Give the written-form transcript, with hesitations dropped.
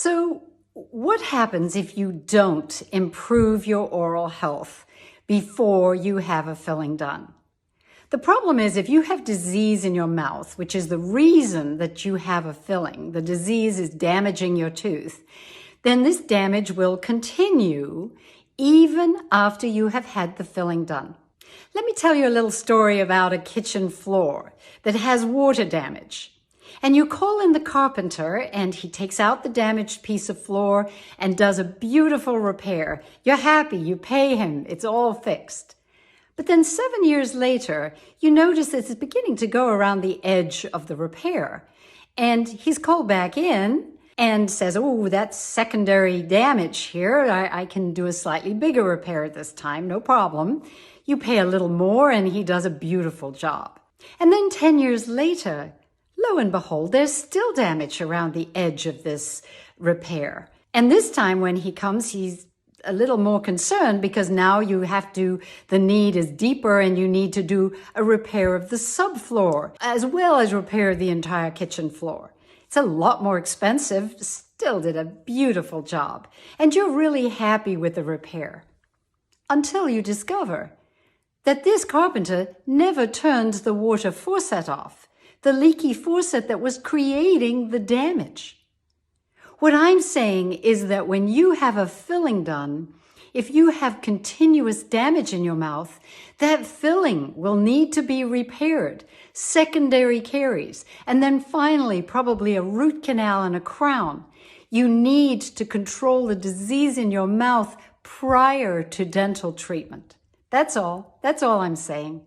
So, what happens if you don't improve your oral health before you have a filling done? The problem is if you have disease in your mouth, which is the reason that you have a filling, the disease is damaging your tooth, then this damage will continue even after you have had the filling done. Let me tell you a little story about a kitchen floor that has water damage. And you call in the carpenter and he takes out the damaged piece of floor and does a beautiful repair. You're happy, you pay him, it's all fixed. But then 7 years later, you notice that it's beginning to go around the edge of the repair. And he's called back in and says, oh, that's secondary damage here. I can do a slightly bigger repair this time, no problem. You pay a little more and he does a beautiful job. And then 10 years later, lo and behold, there's still damage around the edge of this repair. And this time when he comes, he's a little more concerned because now the need is deeper and you need to do a repair of the subfloor as well as repair the entire kitchen floor. It's a lot more expensive, still did a beautiful job. And you're really happy with the repair until you discover that this carpenter never turned the water faucet off, the leaky faucet that was creating the damage. What I'm saying is that when you have a filling done, if you have continuous damage in your mouth, that filling will need to be repaired, secondary caries, and then finally probably a root canal and a crown. You need to control the disease in your mouth prior to dental treatment. That's all I'm saying.